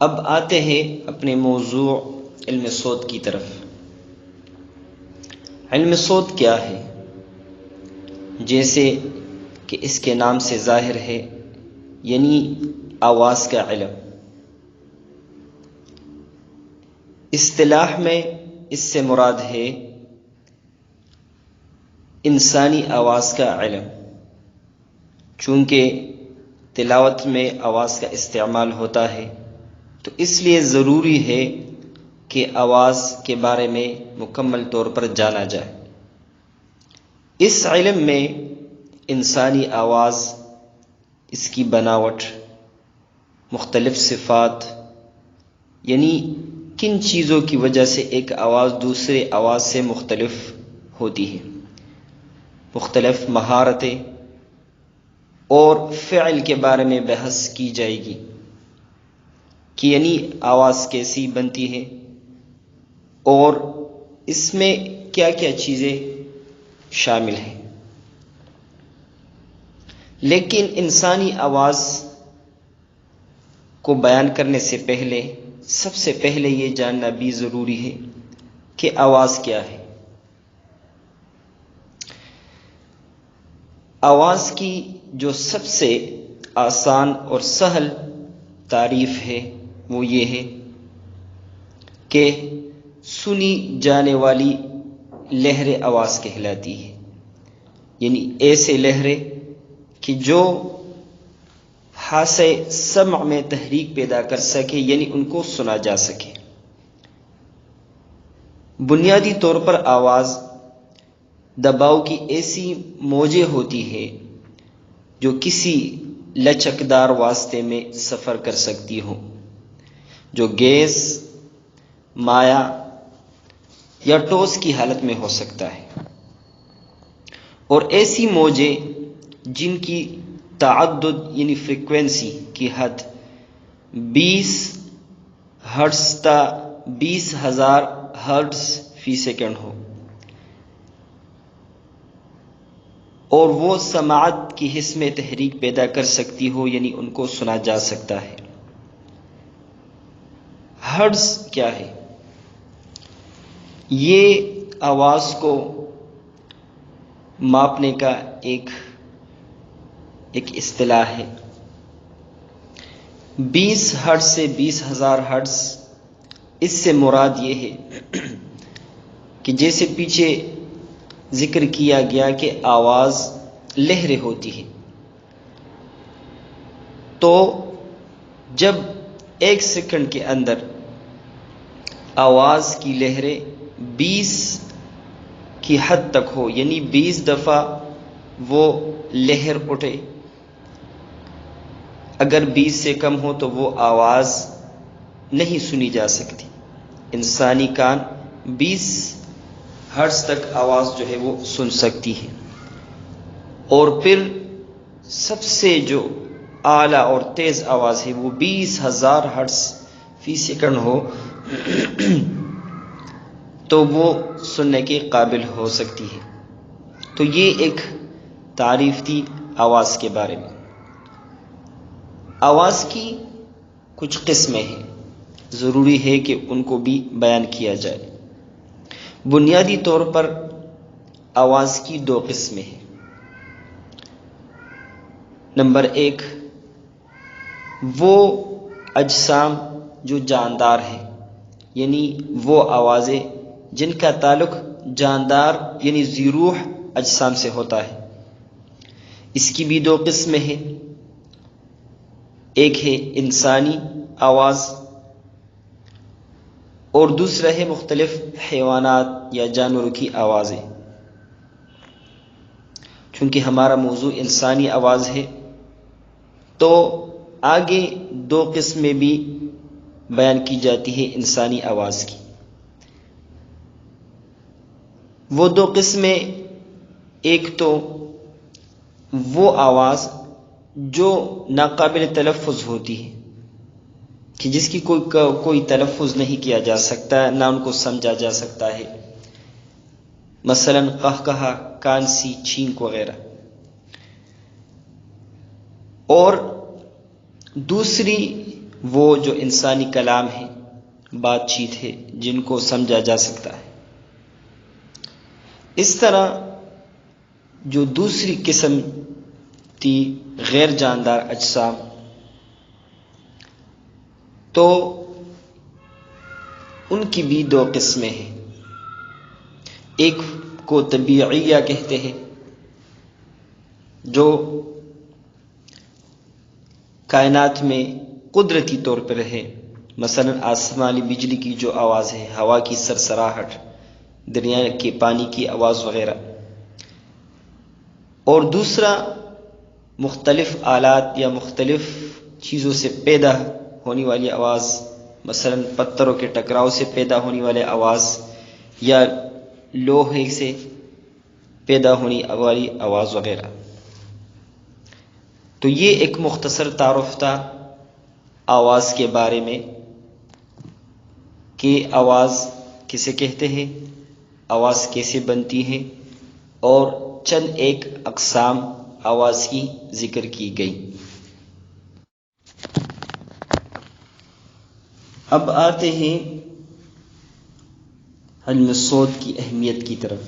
اب آتے ہیں اپنے موضوع علم صوت کی طرف۔ علم صوت کیا ہے؟ جیسے کہ اس کے نام سے ظاہر ہے، یعنی آواز کا علم۔ اصطلاح میں اس سے مراد ہے انسانی آواز کا علم، چونکہ تلاوت میں آواز کا استعمال ہوتا ہے تو اس لیے ضروری ہے کہ آواز کے بارے میں مکمل طور پر جانا جائے۔ اس علم میں انسانی آواز، اس کی بناوٹ، مختلف صفات، یعنی کن چیزوں کی وجہ سے ایک آواز دوسرے آواز سے مختلف ہوتی ہے، مختلف مہارتیں اور فعل کے بارے میں بحث کی جائے گی کہ یعنی آواز کیسی بنتی ہے اور اس میں کیا کیا چیزیں شامل ہیں۔ لیکن انسانی آواز کو بیان کرنے سے پہلے سب سے پہلے یہ جاننا بھی ضروری ہے کہ آواز کیا ہے۔ آواز کی جو سب سے آسان اور سہل تعریف ہے وہ یہ ہے کہ سنی جانے والی لہر آواز کہلاتی ہے، یعنی ایسے لہریں کہ جو حاسے سمع میں تحریک پیدا کر سکے، یعنی ان کو سنا جا سکے۔ بنیادی طور پر آواز دباؤ کی ایسی موجیں ہوتی ہے جو کسی لچکدار واسطے میں سفر کر سکتی ہو، جو گیس، مائع یا ٹھوس کی حالت میں ہو سکتا ہے، اور ایسی موجیں جن کی تعدد یعنی فریکوینسی کی حد 20 ہرٹز تا 20,000 ہرٹز فی سیکنڈ ہو اور وہ سماعت کی حس میں تحریک پیدا کر سکتی ہو، یعنی ان کو سنا جا سکتا ہے۔ ہرٹز کیا ہے؟ یہ آواز کو ماپنے کا ایک اصطلاح ہے۔ 20 ہرٹز سے 20,000 ہرٹز، اس سے مراد یہ ہے کہ جیسے پیچھے ذکر کیا گیا کہ آواز لہریں ہوتی ہے، تو جب 1 سیکنڈ کے اندر آواز کی لہریں 20 کی حد تک ہو، یعنی 20 دفعہ وہ لہر اٹھے، اگر 20 سے کم ہو تو وہ آواز نہیں سنی جا سکتی۔ انسانی کان 20 ہرٹز تک آواز جو ہے وہ سن سکتی ہے، اور پھر سب سے جو اعلیٰ اور تیز آواز ہے وہ 20,000 ہرٹز فی سیکنڈ ہو تو وہ سننے کے قابل ہو سکتی ہے۔ تو یہ ایک تعریف تھی آواز کے بارے میں۔ آواز کی کچھ قسمیں ہیں، ضروری ہے کہ ان کو بھی بیان کیا جائے۔ بنیادی طور پر آواز کی 2 قسمیں ہیں۔ نمبر 1، وہ اجسام جو جاندار ہیں، یعنی وہ آوازیں جن کا تعلق جاندار یعنی ذی روح اجسام سے ہوتا ہے۔ اس کی بھی 2 قسمیں ہیں، ایک ہے انسانی آواز اور دوسرا ہے مختلف حیوانات یا جانوروں کی آوازیں۔ چونکہ ہمارا موضوع انسانی آواز ہے تو آگے 2 قسمیں بھی بیان کی جاتی ہے انسانی آواز کی۔ وہ 2 قسمیں، ایک تو وہ آواز جو ناقابل تلفظ ہوتی ہے کہ جس کی کوئی تلفظ نہیں کیا جا سکتا، نہ ان کو سمجھا جا سکتا ہے، مثلا قہقہا، کانسی، چھینک وغیرہ۔ اور دوسری وہ جو انسانی کلام ہے، بات چیت ہے، جن کو سمجھا جا سکتا ہے۔ اس طرح جو دوسری قسم تھی غیر جاندار اجسام، تو ان کی بھی دو قسمیں ہیں۔ ایک کو طبیعیہ کہتے ہیں، جو کائنات میں قدرتی طور پر ہے، مثلا آسمانی بجلی کی جو آواز ہے، ہوا کی سرسراہٹ، دریا کے پانی کی آواز وغیرہ۔ اور دوسرا مختلف آلات یا مختلف چیزوں سے پیدا ہونے والی آواز، مثلا پتھروں کے ٹکراؤ سے پیدا ہونے والی آواز یا لوہے سے پیدا ہونے والی آواز وغیرہ۔ تو یہ ایک مختصر تعارف تھا آواز کے بارے میں کہ آواز کسے کہتے ہیں، آواز کیسے بنتی ہے، اور چند ایک اقسام آواز کی ذکر کی گئی۔ اب آتے ہیں علم الصوت کی اہمیت کی طرف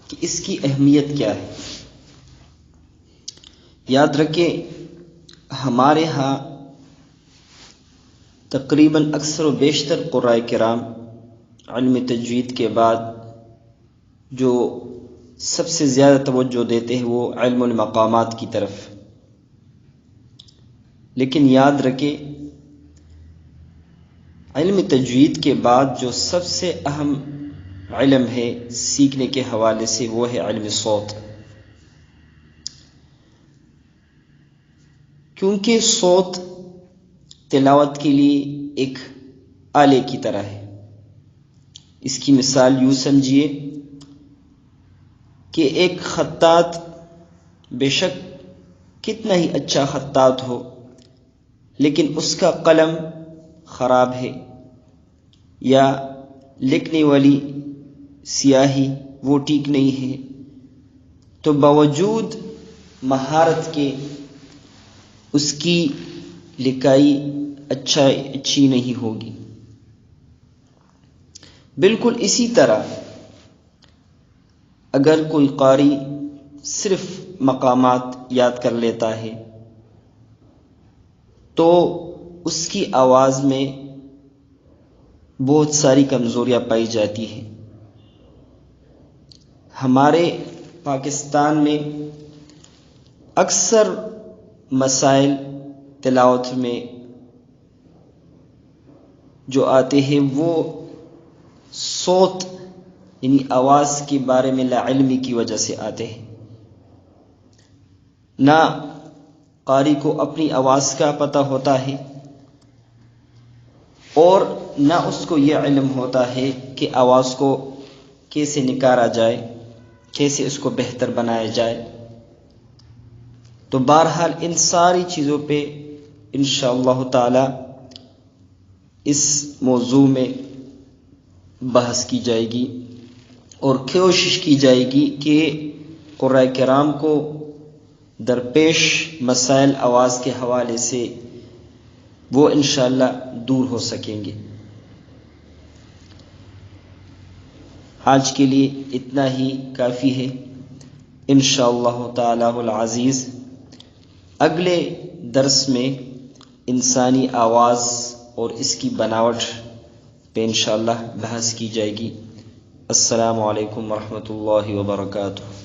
کہ اس کی اہمیت کیا ہے۔ یاد رکھیں، ہمارے ہاں تقریباً اکثر و بیشتر قرآء کرام علم تجوید کے بعد جو سب سے زیادہ توجہ دیتے ہیں وہ علم المقامات کی طرف۔ لیکن یاد رکھیں، علم تجوید کے بعد جو سب سے اہم علم ہے سیکھنے کے حوالے سے، وہ ہے علم صوت۔ کیونکہ صوت تلاوت کے لیے ایک آلے کی طرح ہے۔ اس کی مثال یوں سمجھیے کہ ایک خطاط بے شک کتنا ہی اچھا خطاط ہو، لیکن اس کا قلم خراب ہے یا لکھنے والی سیاہی وہ ٹھیک نہیں ہے، تو باوجود مہارت کے اس کی لکھائی اچھی نہیں ہوگی۔ بالکل اسی طرح اگر کوئی قاری صرف مقامات یاد کر لیتا ہے تو اس کی آواز میں بہت ساری کمزوریاں پائی جاتی ہیں۔ ہمارے پاکستان میں اکثر مسائل تلاوت میں جو آتے ہیں وہ صوت یعنی آواز کے بارے میں لا علمی کی وجہ سے آتے ہیں۔ نہ قاری کو اپنی آواز کا پتہ ہوتا ہے اور نہ اس کو یہ علم ہوتا ہے کہ آواز کو کیسے نکارا جائے، کیسے اس کو بہتر بنایا جائے۔ تو بہرحال ان ساری چیزوں پہ انشاءاللہ تعالی اس موضوع میں بحث کی جائے گی اور کوشش کی جائے گی کہ قرآء کرام کو درپیش مسائل آواز کے حوالے سے وہ انشاءاللہ دور ہو سکیں گے۔ آج کے لیے اتنا ہی کافی ہے۔ انشاءاللہ تعالی العزیز اگلے درس میں انسانی آواز اور اس کی بناوٹ پہ انشاءاللہ بحث کی جائے گی۔ السلام علیکم ورحمۃ اللہ وبرکاتہ۔